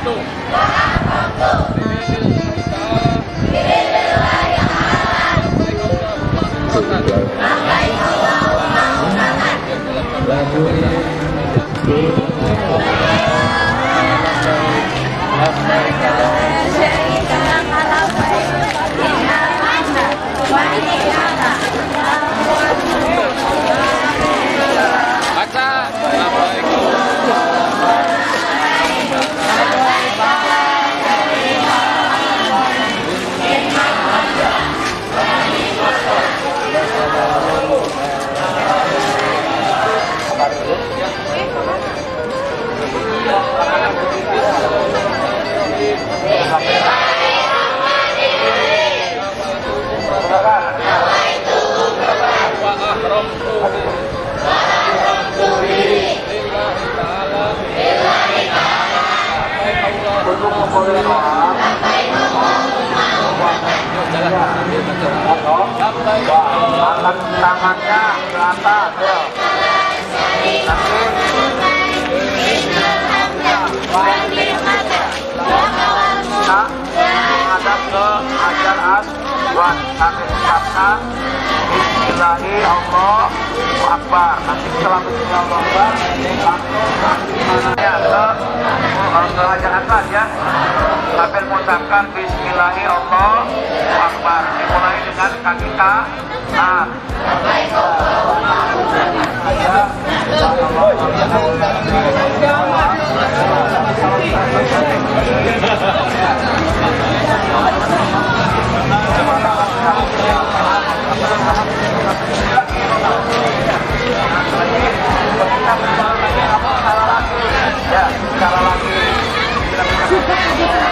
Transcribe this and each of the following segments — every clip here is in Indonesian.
Angkat tangannya ke atas ya. Menghadap ke Hajar Aswad sambil ucapkan Bismillahi Allahu Akbar. Nanti setelah Bismillahirrahmanirrahim langsung ke Hajar Aswad ya. Sambil mengucapkan Bismillahi Allahu Akbar. Dimulai dengan kaki kanan.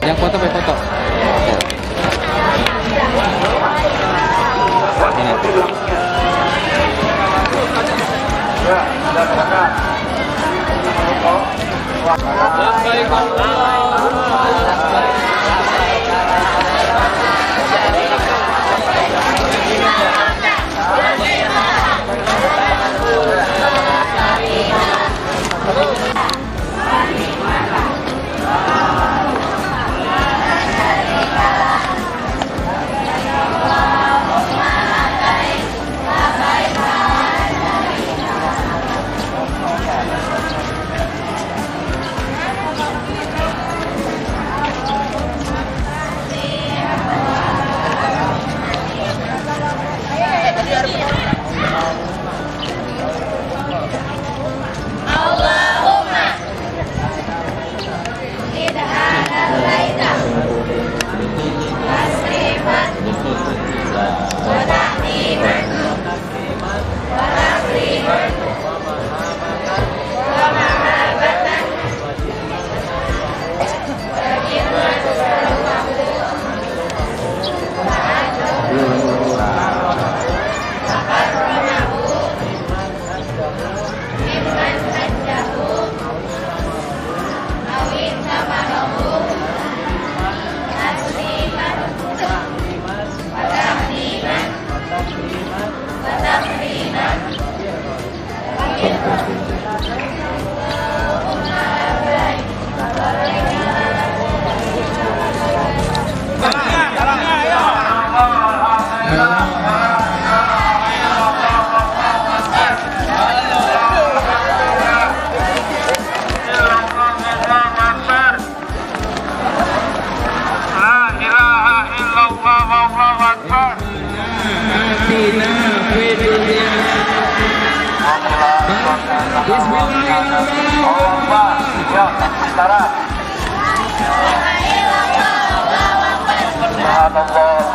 Yang foto foto.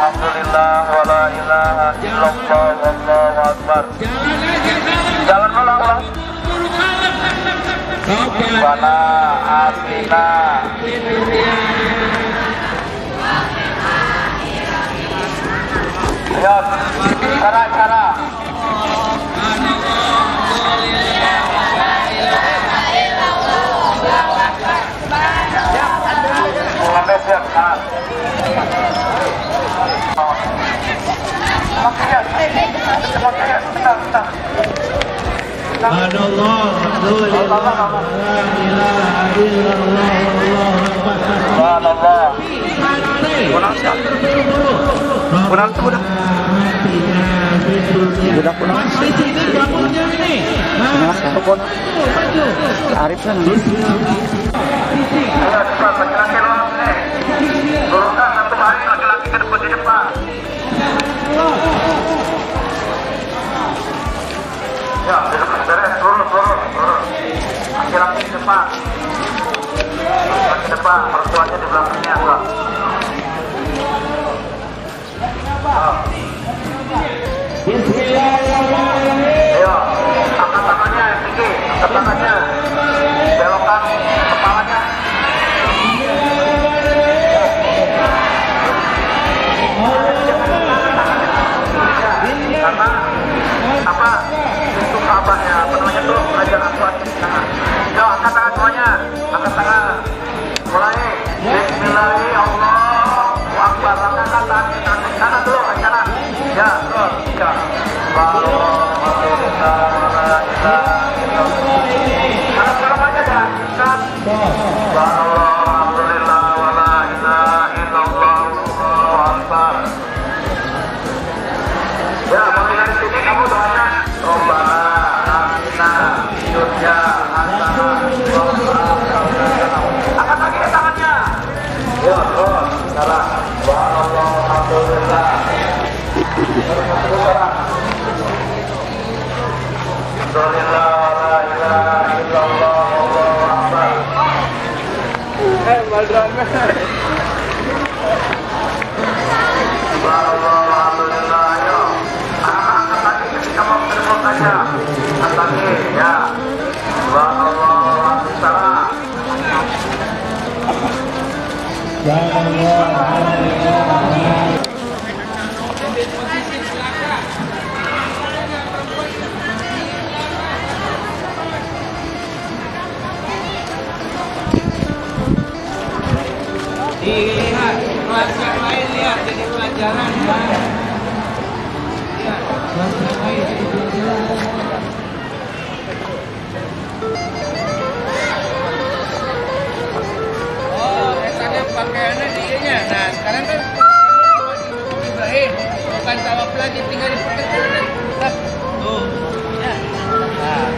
Alhamdulillah wa la ilaha illallah wallahu akbar. Jalan ulang. Rabbana atina ya cara Subhanallah, alhamdulillah, la ilaha illallah, Allahu akbar. Subhanallah. Pulang. Masih sini bangunnya ini. Arif kan Ayo cepat, laki-laki luar sini. Turunkan satu hari laki-laki ke depan di depan. Ya, beres, turun. Laki-laki di depan. Laki depan, mertuanya di belakangnya, Pak. Bismillahirrahmanirrahim. Ayo, angkat tangannya yang tinggi, angkat tangannya. Belokkan kepalanya. Karena apa? Itu kabarnya, penuhnya tuh belajar apa? Yo, angkat tangan semuanya, angkat tangan. Mulai. Bismillahirrahmanirrahim. Akbar, angkat tangan kanan dulu, kanan. Ya, terus, ya. Ya, mulai dari sini kamu doanya Robbana, Atina, Yudya, Hasana, angkat lagi tangannya. Ya, terus, salah. Alhamdulillah. Alhamdulillah, la ilaha illallah, Allahu akbar. Alhamdulillah, ayo. Angkat lagi ketika mau berbuat aja. Angkat lagi, ya. Allahu akbar. Dilihat kelas yang lain, lihat jadi pelajaran. Lihat kelas yang lain jadi pelajaran. Oh, katanya pakaiannya dianya. Nah, sekarang kan Ibrahim bukan tawaf lagi, tinggal dipekerjakan. Tuh, ya. Nah,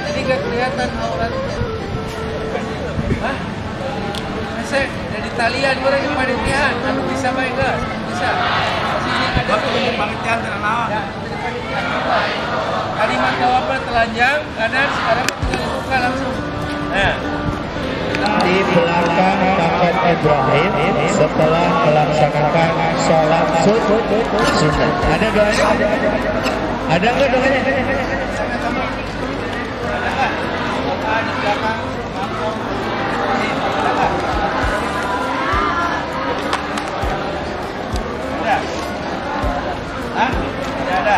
jadi nggak kelihatan auratnya. Hah? Saya dari talian orang yang panitian, aku bisa baik enggak? Bisa. Sini ada panitian tenawan. Ya, panitian apa? Kalimat jawaban telanjang, kanan sekarang tinggal dibuka langsung. Nah, di belakang paket Ibrahim setelah melaksanakan sholat sunnah. Ada doanya? Ada nggak doanya? ada nggak? Di belakang mangkok. Ada nggak? Ada? Hah? Ada.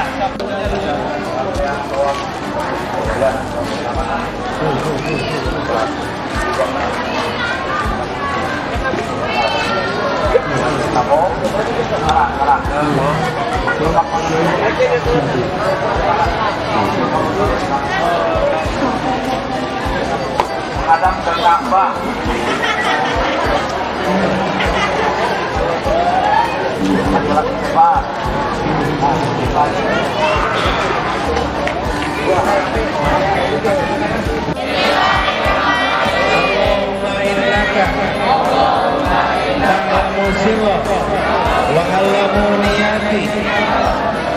Adam ke Ka'bah. Laki-laki cepat. Allahumma innaka ta'lamu sirra wa ta'lamu niyati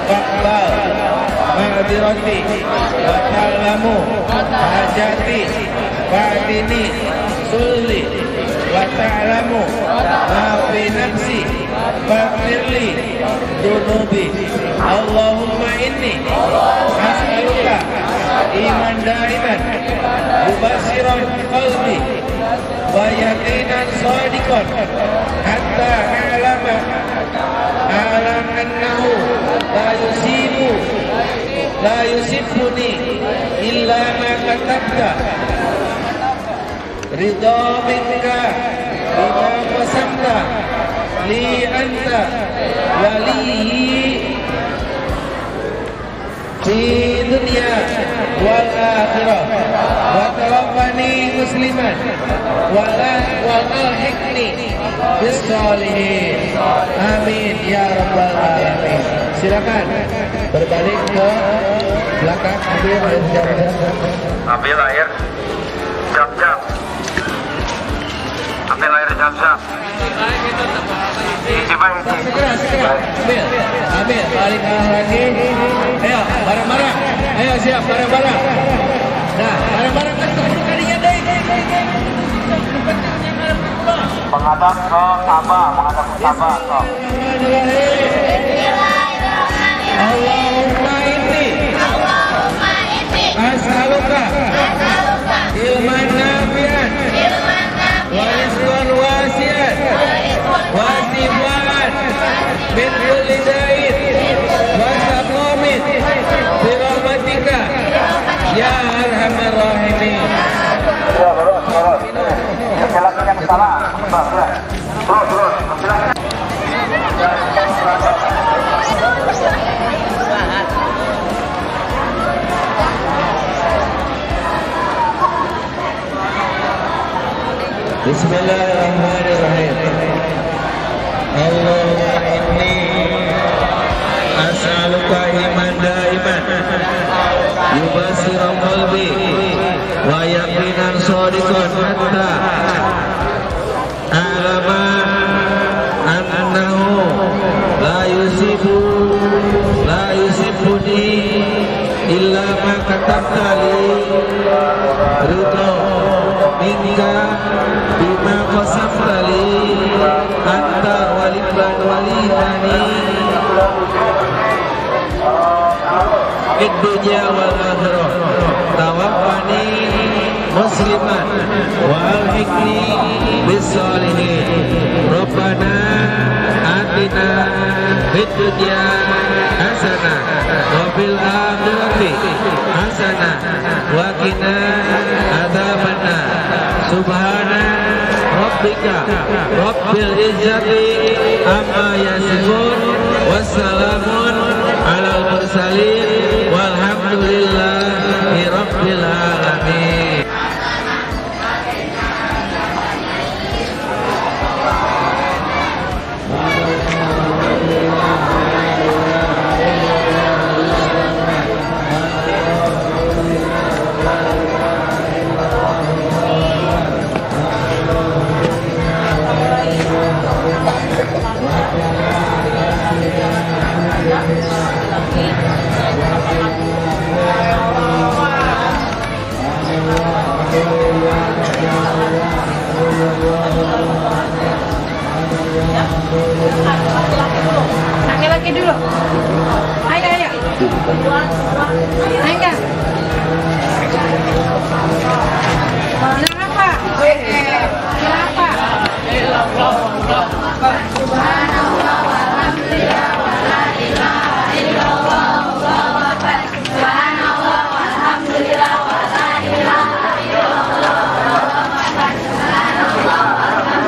faqbal ma'dirati wa ta'lamu hajati fa'dini sulli wa ta'lamu ma fi nafsi faghfirli dunubi. Allahumma inni as'aluka iman daiman mubashiran qalbi wa yaqinan shadiqan hatta a'lam annahu la yusibuni illa ma katabta ridha minka bima qasamta li anta walihi fi dunya wal akhirah wa tawaffani musliman wal alhiqni bis sholihin. Amin ya rabbal alamin. Silakan berbalik ke belakang, ambil air zam-zam. Ambil air zam-zam. Ambil air zam-zam. Segera. Ambil, balik lagi. Ayo, bareng-bareng. Ayo, siap, bareng-bareng. Nah, bareng-bareng kan 10 kalinya deh. Menghadap ke Ka'bah, menghadap ke Ka'bah. Allahumma inni as'aluka ilman nafi'an wa rizqan wasi'an wa shifaan min kulli da'in wa saqamin bi rahmatika ya arhamar rahimin. Silakan yang salah. Terus. Silakan. Bismillahirrahmanirrahim. Allahumma inni as'aluka iman daiman yubasira qalbi wa yaqinan shadiqan hatta a'lama annahu la yusibuni illa ma katabta li ridha minka bima qasamta li anta walibban walidani fid dunya wal akhirah tawaffani musliman wa alhiqni bis sholihin. Rabbana atina fid dunya hasanah wa fil akhirati hasanah wa qina adzabannar. Subhana rabbika rabbil izzati amma yasifun wassalamun alal mursalin walhamdulillahi rabbil alamin. Laki-laki dulu. Ayo. Ayo. Kenapa? Kenapa? Subhanallah walhamdulillah wala ilaha illallah wallahu akbar. Subhanallah walhamdulillah wala ilaha illallah wallahu akbar. Subhanallah walhamdulillah wala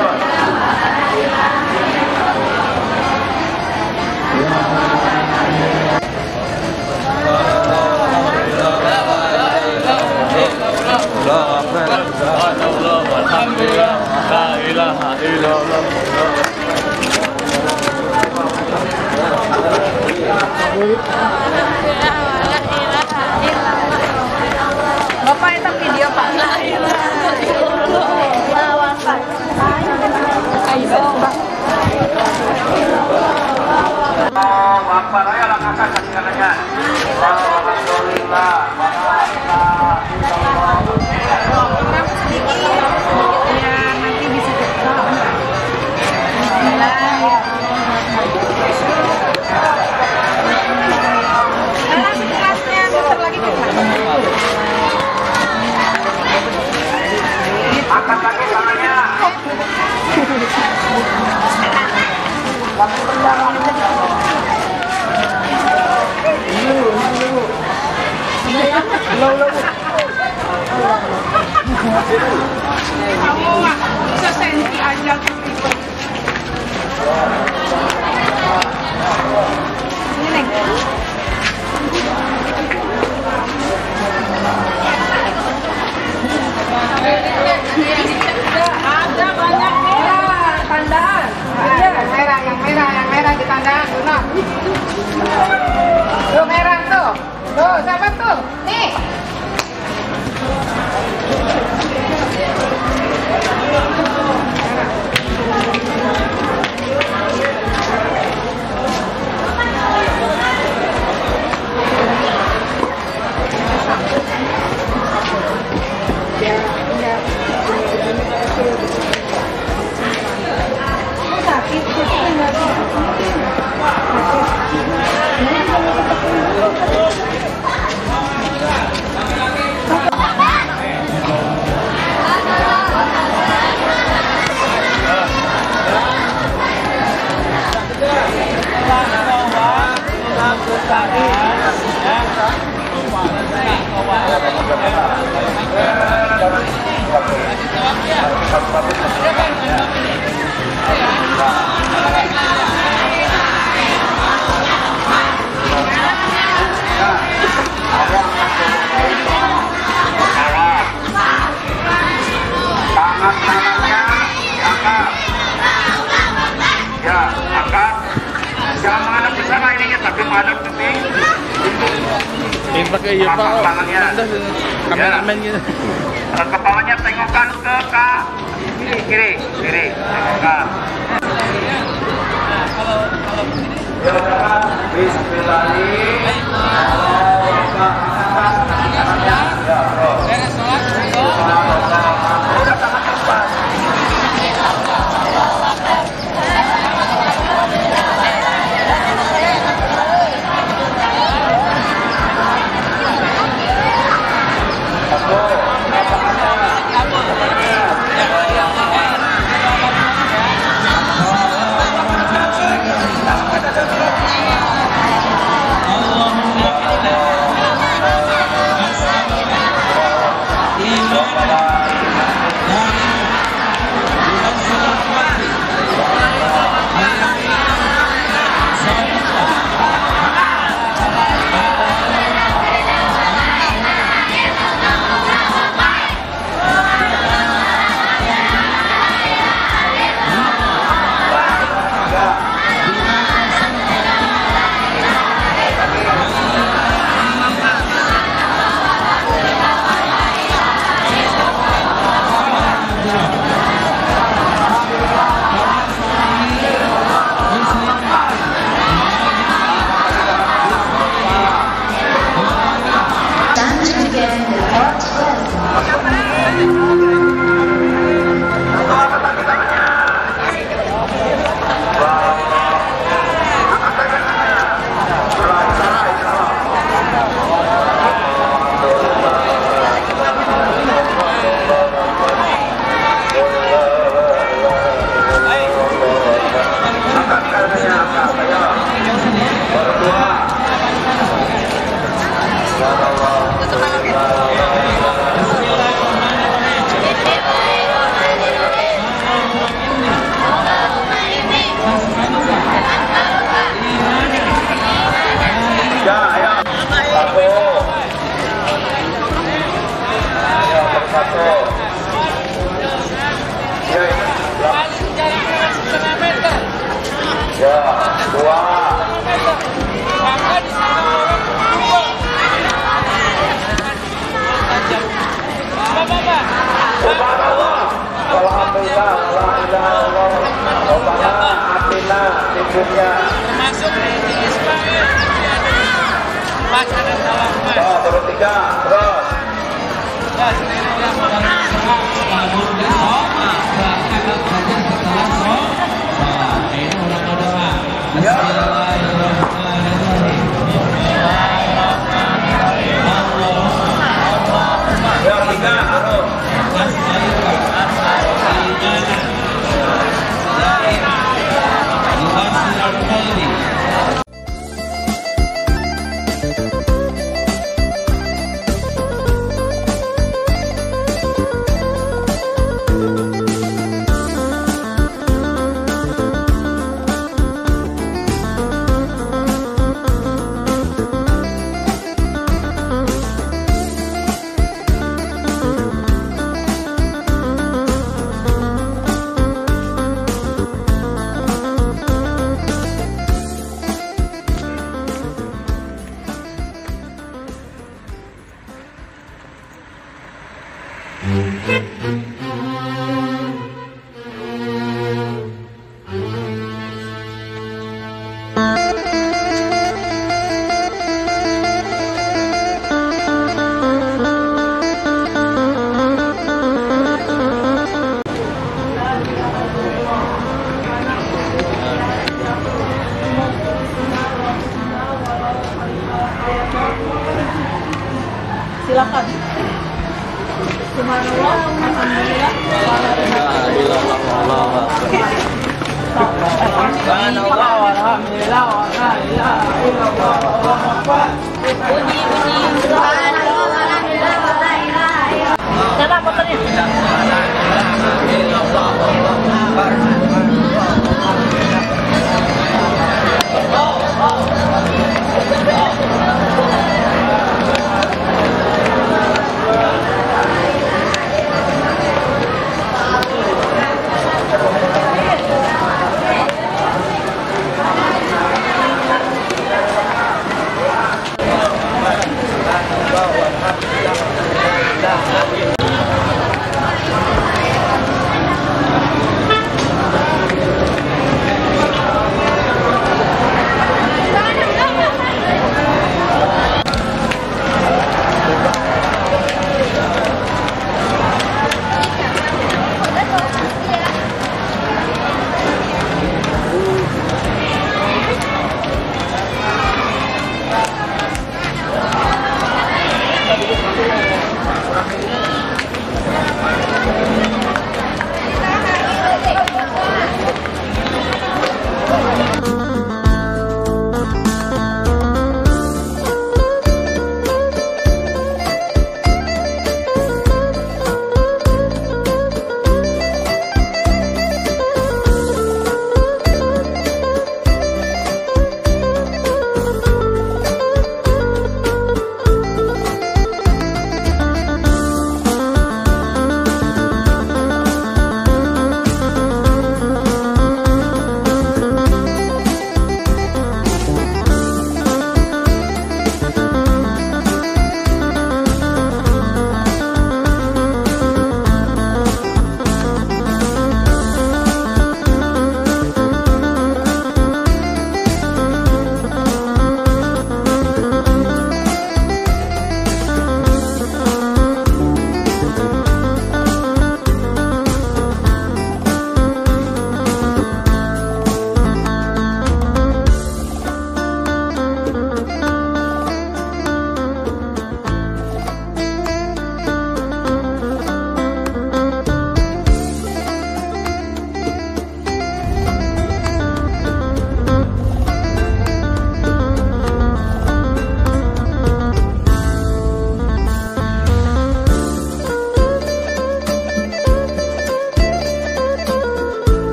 ilaha Alhamdulillah, la ilaha illallah. Bapak itu video Pak. La ilaha illallah. Ayo Pak. Bapak raya langkahkan kaki kanannya. Alhamdulillah. Ya nanti bisa cepat. Langsung kelasnya muter lagi ke depan. Angkat kaki kanannya. Kamu mah sesenti aja. Ini Neng. pakai iya Pak. Tangannya. Kameramen gitu. Kepalanya tengokkan ke kiri. Tengokkan. Nah, kalau begini. Ya, bismillahirrahmanirrahim. Beres sholat. Udah sangat cepat. Termasuk di Ismail. Mas ada salam Mas. Terus 3, terus. Silakan. Subhanallah, alhamdulillah, Sana motornya.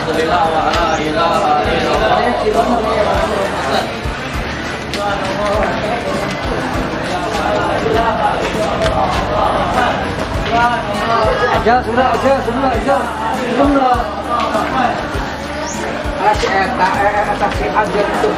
Alhamdulillah wa la ilaha illallah. Aja sudah. Taksi aja itu.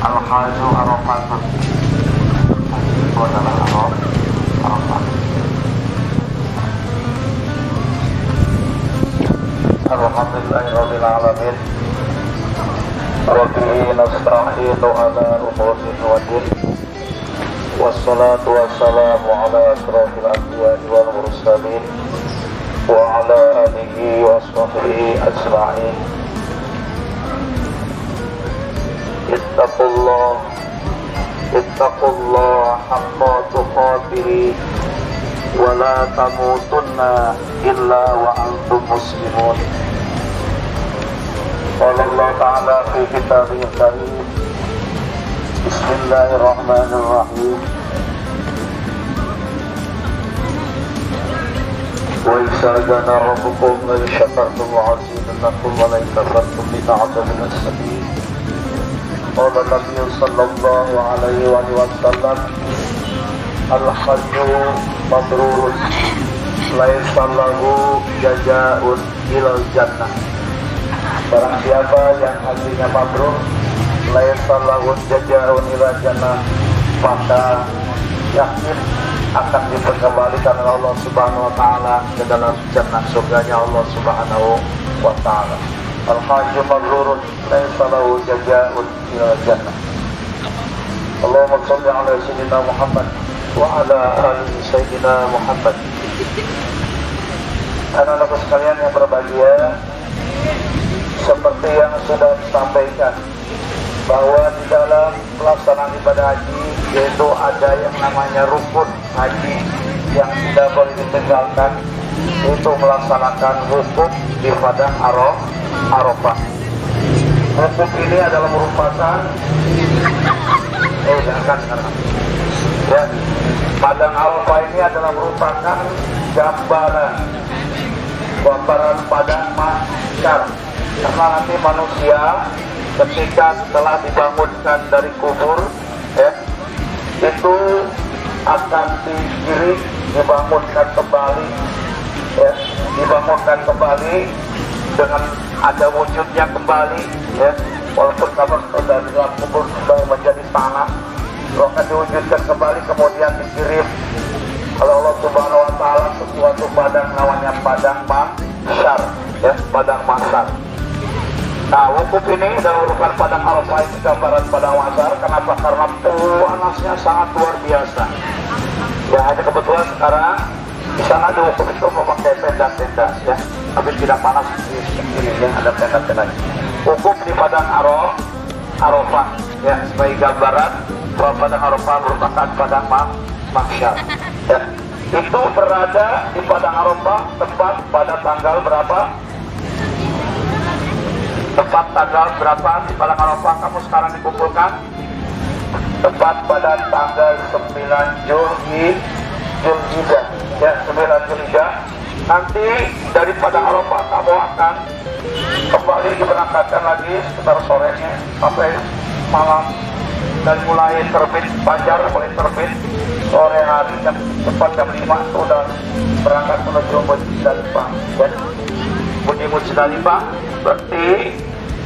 Al-Haju Arafat itu adalah Arafat. Alhamdulillahirabbil alamin. Rabbi nasta'inu ala umuri wadin. Wassalatu wassalamu ala asrafil anbiya'i wal mursalin wa ala alihi wa sahbihi ajma'in. Ittaqullah haqqa tuqatih wa la tamutunna illa wa antum muslimun. Qala Allah ta'ala fi kitabihil karim. Bismillahirrahmanirrahim. وإذ سألنا ربكم لئن شكرتم وعزيزنكم ولئن كفرتم إن عذابي لشديد. قال النبي صلى الله عليه وسلم الحج مبرور laisa lahu jazaa'un ilal jannah. Barang siapa yang hajinya mabrur, laisa lahu jazaa'un ilal jannah, maka yakin akan diperkembalikan oleh Allah Subhanahu wa taala ke dalam jannah surganya Allah Subhanahu wa taala. Al-hajju mabrurun laisa lahu jazaa'un ilal jannah. Allahumma shalli ala sayyidina Muhammad wa ala ali sayyidina Muhammad. Anak-anakku sekalian yang berbahagia, seperti yang sudah disampaikan bahwa di dalam pelaksanaan ibadah haji yaitu ada yang namanya rukun haji yang tidak boleh ditinggalkan, yaitu melaksanakan wukuf di padang Arafah. Wukuf ini adalah merupakan padang Arafah ini adalah merupakan gambaran padang mahsyar, karena nanti manusia ketika setelah dibangunkan dari kubur itu akan digiring, dibangunkan kembali dengan ada wujudnya kembali walaupun kabar dari dalam kubur sudah menjadi tanah, akan diwujudkan kembali kemudian dikirim oleh Allah Subhanahu wa taala sesuatu padang namanya padang mahsyar, padang mahsyar. Nah, wukuf ini adalah merupakan padang Arafah, itu gambaran padang mahsyar. Kenapa? Karena panasnya sangat luar biasa. Ya, hanya kebetulan sekarang di sana di wukuf itu memakai tenda-tenda, tapi tidak panas di sini, ada tenda-tenda. Wukuf di padang Arafah, sebagai gambaran bahwa padang Arafah merupakan padang mahsyar. Itu berada di padang Arafah tepat pada tanggal berapa? Tepat tanggal berapa di padang Arafah kamu sekarang dikumpulkan? Tepat pada tanggal 9 Zulhijjah. 9 Zulhijjah. Nanti dari padang Arafah kamu akan kembali diberangkatkan lagi sekitar sorenya sampai malam, dan mulai terbit fajar, mulai terbit sore hari tepat jam 5 sudah berangkat menuju Muzdalifah. Budi Muzdalifah berarti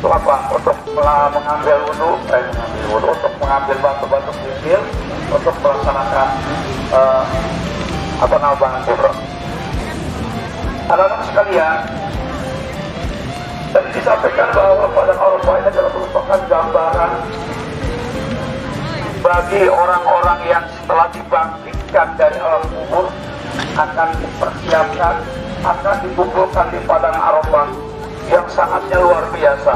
itu apa? Untuk mengambil wudhu, untuk mengambil batu-batu kerikil untuk melaksanakan bangun kubur. Anak-anak sekalian, tadi disampaikan bahwa padang Arafah ini adalah merupakan gambaran bagi orang-orang yang setelah dibangkitkan dari alam kubur akan dipersiapkan, akan dikumpulkan di padang Arafah yang sangatnya luar biasa.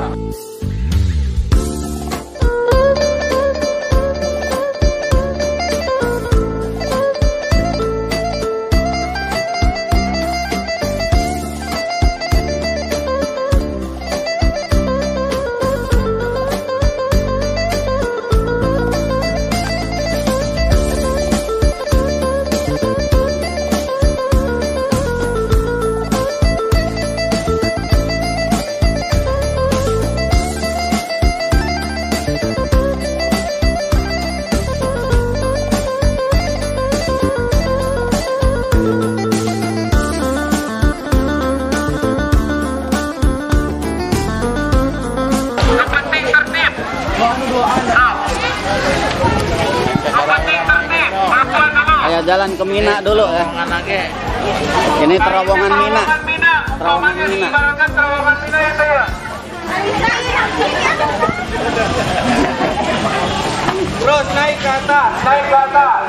Jalan ke Mina dulu ya. Ini terowongan Mina. Terowongan Mina. Terowongan Mina ya saya. Terus naik ke atas, naik ke atas.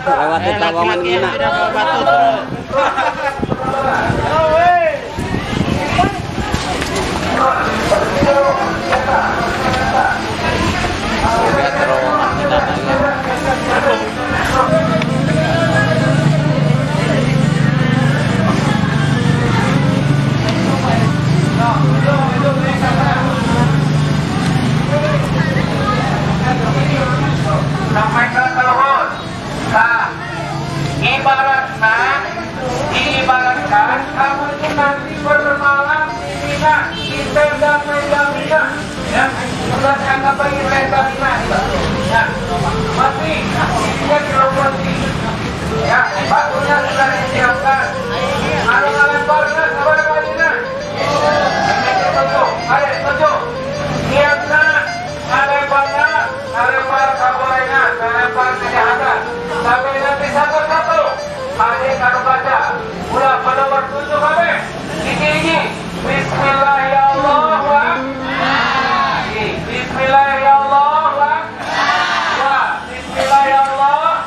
Lewati terowongan Mina. Sampai ke terus. Nah, diibaratkan Mina, Inter dan Mega Mina, ya, sudah dianggap bagi Mega Mina, ya, masih isinya diloboti, ya, batunya sudah disiapkan, ada lemparnya, sabar Madina, ini tujuh, ada tujuh, siapkan, lempar kagorengan, lempar kejahatan, sampai nanti satu-satu, ada kado baca, ulah pada nomor 7 kami, ini, Bismillahirrahmanirrahim, Bismillahirrahmanirrahim, Bismillahirrahmanirrahim,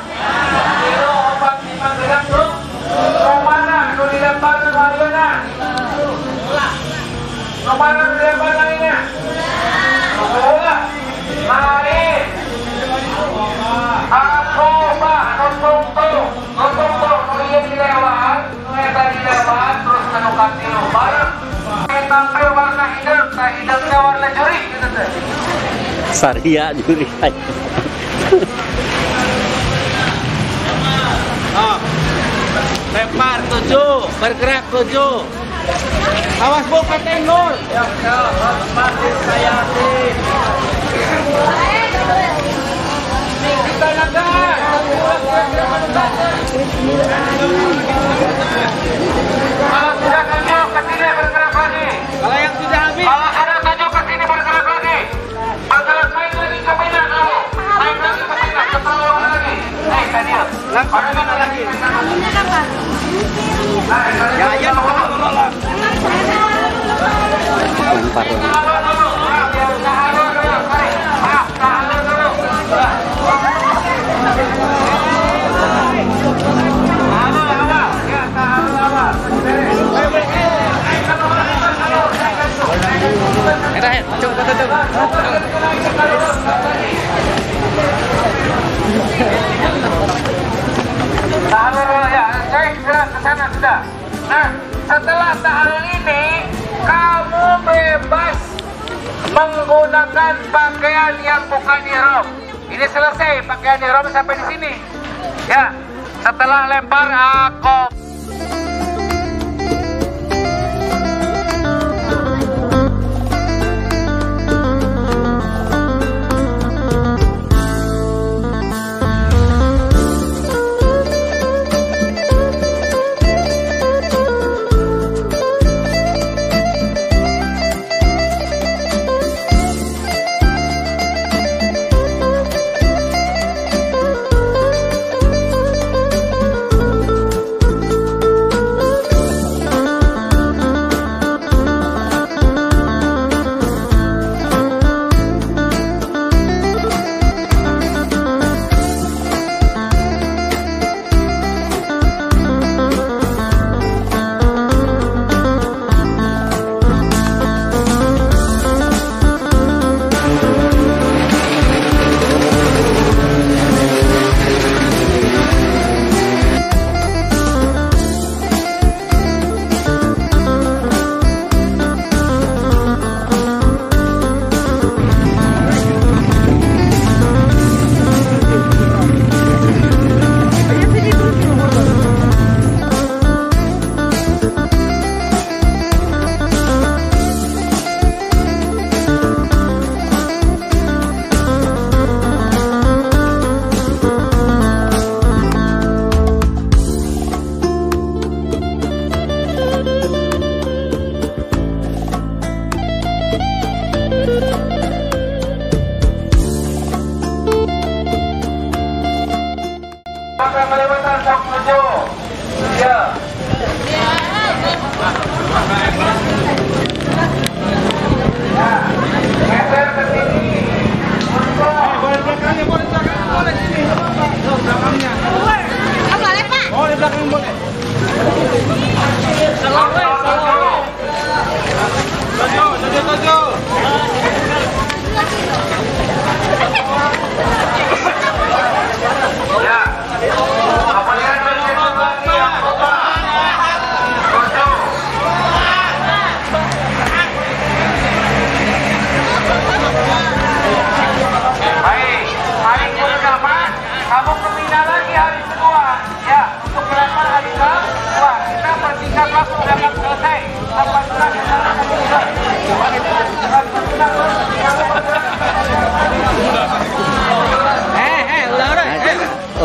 itu obat lima gerak tuh, kemana itu dilempar ke harganya, kemana dilempar lainnya, ulah, lain, aku bah, nonton tuh, nulian dilewat, terus menukan tilu, bareng, tampil warna hitam, hidamnya warna juri, gitu tuh. Saria juri. Oh, lempar 7, bergerak 7. Awas bu, katain Nur. Ya, masih saya sih. Kita naga. Kalau sudah 7 ke sini bergerak lagi. Kalau yang sudah habis. Kalau sudah 7 ke sini bergerak lagi. Bergerak main lagi ke Mina kamu. Main lagi ke Mina, ke terowongan lagi. Daniel. Langsung ke mana lagi? Ya, ya, Lempar. Sudah. Nah, setelah tahlil ini kamu bebas menggunakan pakaian yang bukan ihram. Ini selesai pakaian ihram sampai di sini. Ya, setelah lempar aku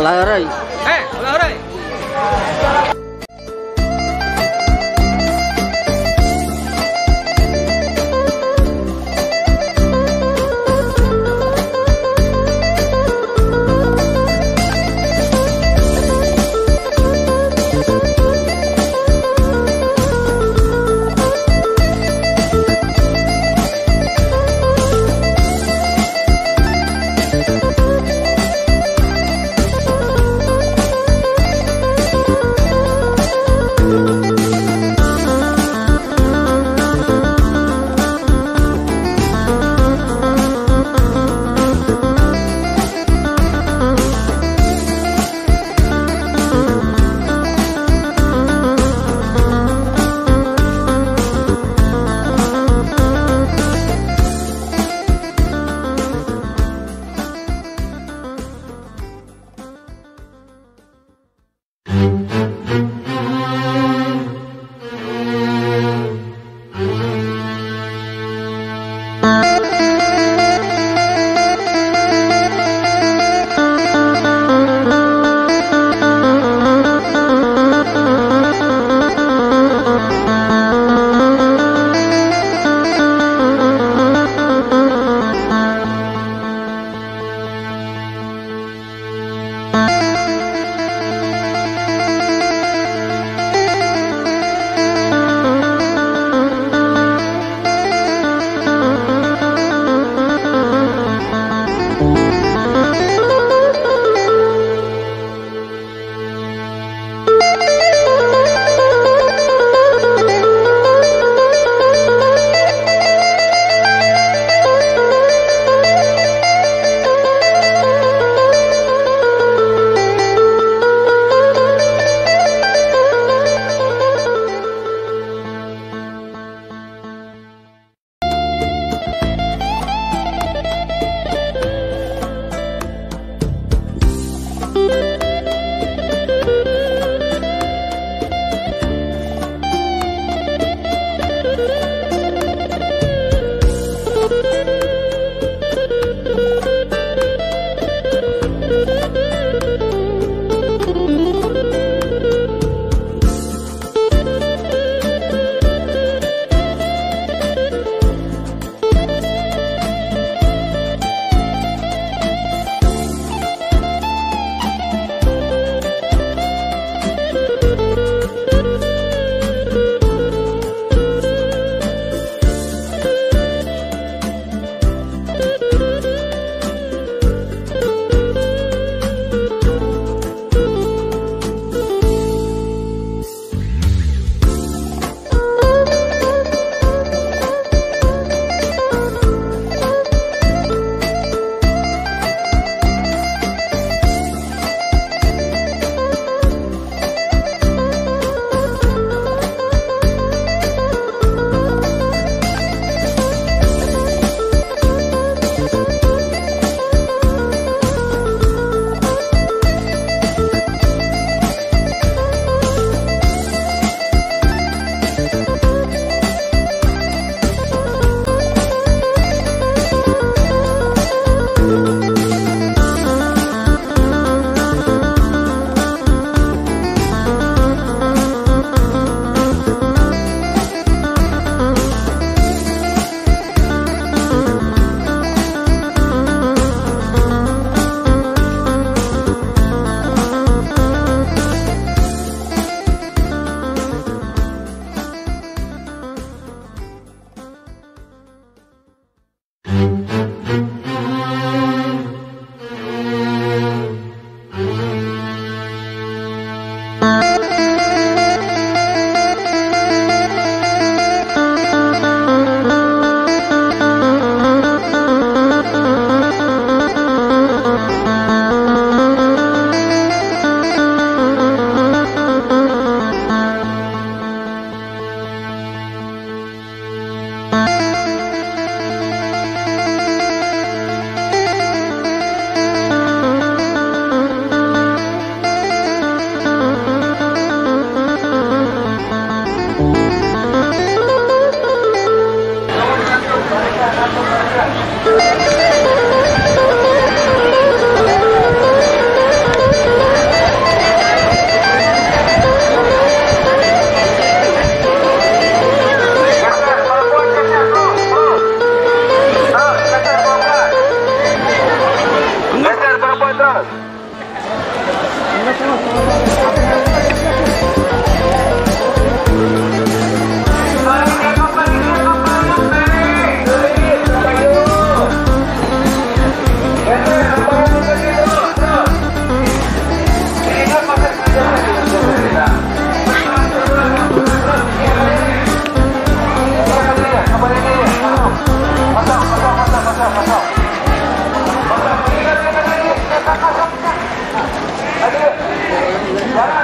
Ulah euy. Ulah euy.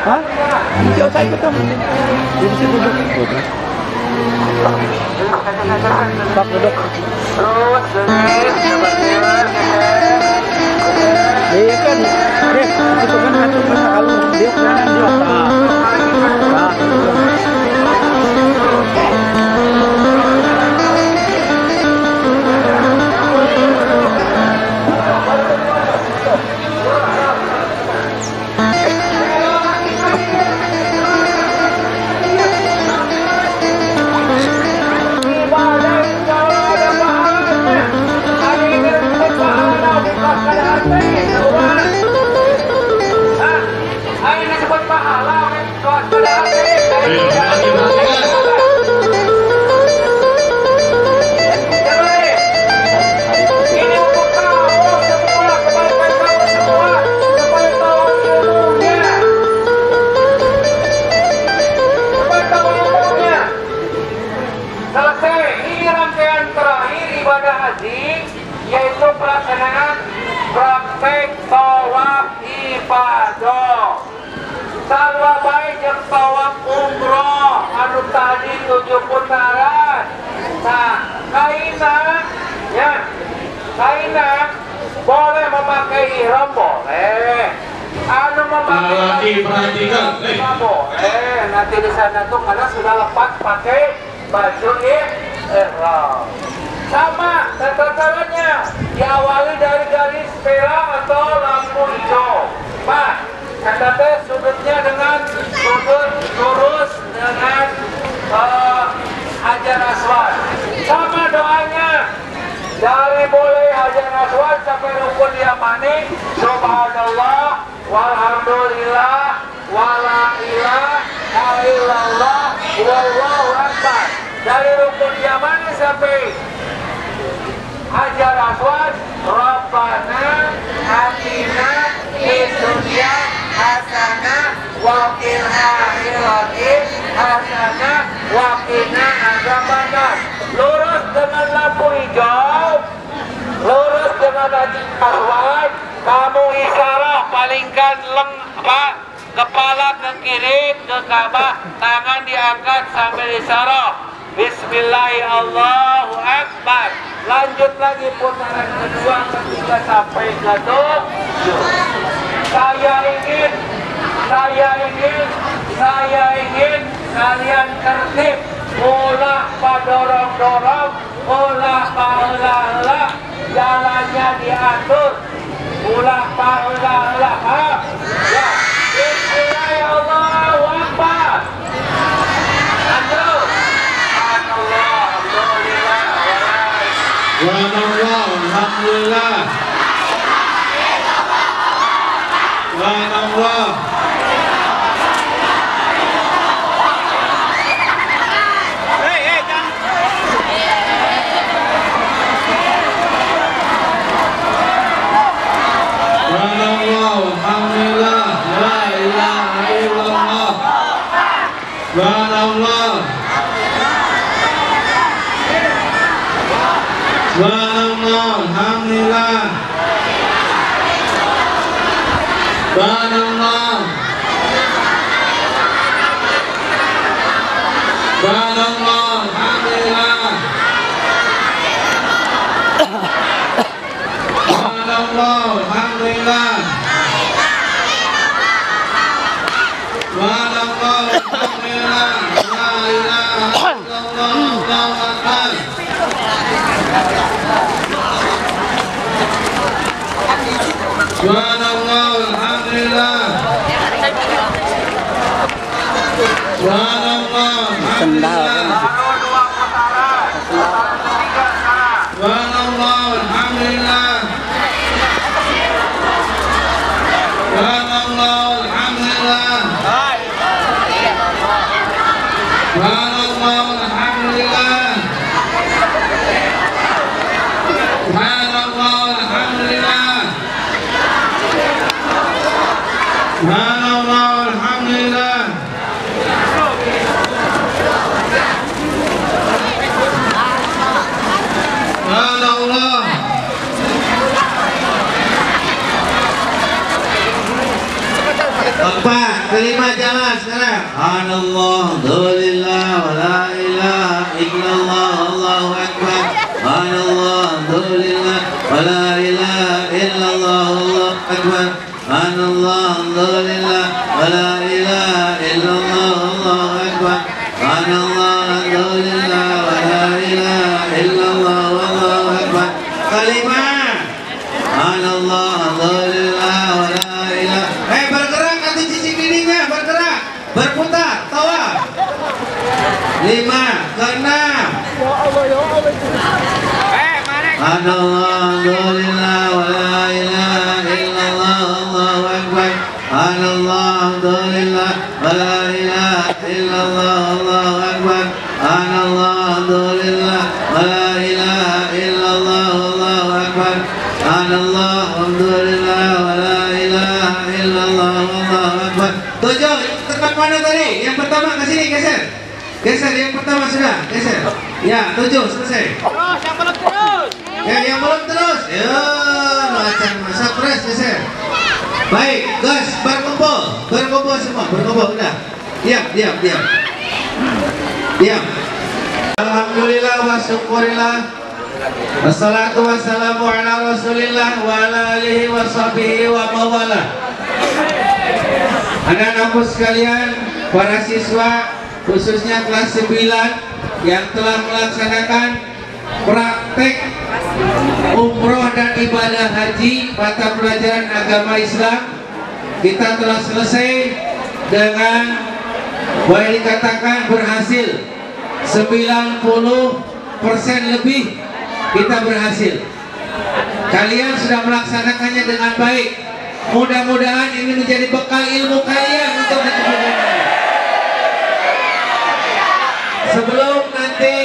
Hah? Hindi saya ikut dong. Duduk situ duduk. Pak duduk. Iya kan, deh, itu kan satu kalau dia kanan dia tak. Yaitu pelaksanaan praktek tawaf ibadah. Sarwa baik yang tawaf umroh anu tadi 7 putaran. Nah, kaina boleh memakai ihram boleh. Anu memakai perhatikan, boleh. Nanti di sana tuh karena sudah lepas pakai baju ihram. Sama tata-caranya diawali dari garis merah atau lampu hijau. Pak, kata sudutnya dengan sudut lurus dengan Hajar Aswad. Sama doanya dari mulai Hajar Aswad sampai rukun Yamani. Subhanallah, walhamdulillah, wala ilaha illallah, wallahu akbar. Dari rukun Yamani sampai Hajar Aswad, Rabbana atina fid dunya hasanah wa fil akhirati hasanah wa qina adzabannar. Lurus dengan lampu hijau, lurus dengan Hajar Aswad, kamu isyarat palingkan kepala ke kiri ke Ka'bah, tangan diangkat sambil isyarat. Bismillahirrahmanirrahim, Allahu Akbar. Lanjut lagi putaran kedua, ketiga sampai ke 7. Saya ingin kalian tertib, ulah padorong-dorong, ulah paulah-ulah, jalannya diatur, ulah paulah-ulah. Ya, Bismillahirrahmanirrahim, Allahu Akbar. Lanjut. Alhamdulillah. Subhanallah. Alhamdulillah, la ilaha illallah. Subhanallah. Subhanallah, alhamdulillah. Subhanallah. Subhanallah, alhamdulillah. Subhanallah, alhamdulillah. Subhanallah, alhamdulillah. La ilaha illallah, Allahu akbar. Subhanallah, alhamdulillah. Subhanallah, alhamdulillah. Subhanallah, alhamdulillah. Subhanallah, alhamdulillah. Subhanallah, alhamdulillah. Subhanallah, alhamdulillah. Subhanallah, alhamdulillah. 4, kelima jalan sekarang. Subhanallah, alhamdulillah, wa la ilaha illallah, Allahu akbar. Subhanallah, alhamdulillah, wa la ilaha illallah, Allahu akbar. Subhanallah, alhamdulillah, wa la ilaha illallah, Allahu akbar. Subhanallah, alhamdulillah, wa la ilaha illallah, Allahu akbar. Kelima. Subhanallah, alhamdulillah, wa la ilaha. Bergerak atau cicing dindingnya, bergerak, berputar, tawa. 5, ke-6. Subhanallah, alhamdulillah, wa la ilaha illallah, Allahu akbar. Subhanallah, alhamdulillah, wa la ilaha illallah, Allahu akbar. Subhanallah, alhamdulillah, wa la ilaha illallah, Allahu akbar. Subhanallah, alhamdulillah, wa la ilaha illallah, Allahu akbar. 7, tempat mana tadi? Yang pertama ke sini, geser. Geser yang pertama sudah, geser. Ya, 7 selesai. Terus, yang belum terus. Ya, yang belum terus. Ya, macam masa terus geser. Baik, guys, berkumpul semua, berkumpul udah. Diam. Diam. Alhamdulillah wa syukurillah. Wassalatu wassalamu ala rasulillah wa ala alihi wa sahbihi wa mawala. Anak-anakku sekalian, para siswa khususnya kelas 9 yang telah melaksanakan praktek umroh dan ibadah haji mata pelajaran agama Islam, kita telah selesai dengan boleh dikatakan berhasil 90% lebih. Kita berhasil. Kalian sudah melaksanakannya dengan baik. Mudah-mudahan ini menjadi bekal ilmu kalian untuk di kemudian hari. Sebelum nanti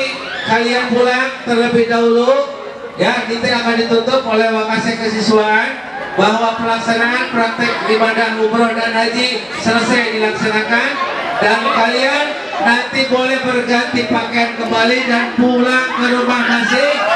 kalian pulang terlebih dahulu, ya, kita akan ditutup oleh Wakasek Kesiswaan bahwa pelaksanaan praktek ibadah umroh dan haji selesai dilaksanakan dan kalian nanti boleh berganti pakaian kembali dan pulang ke rumah masing-masing.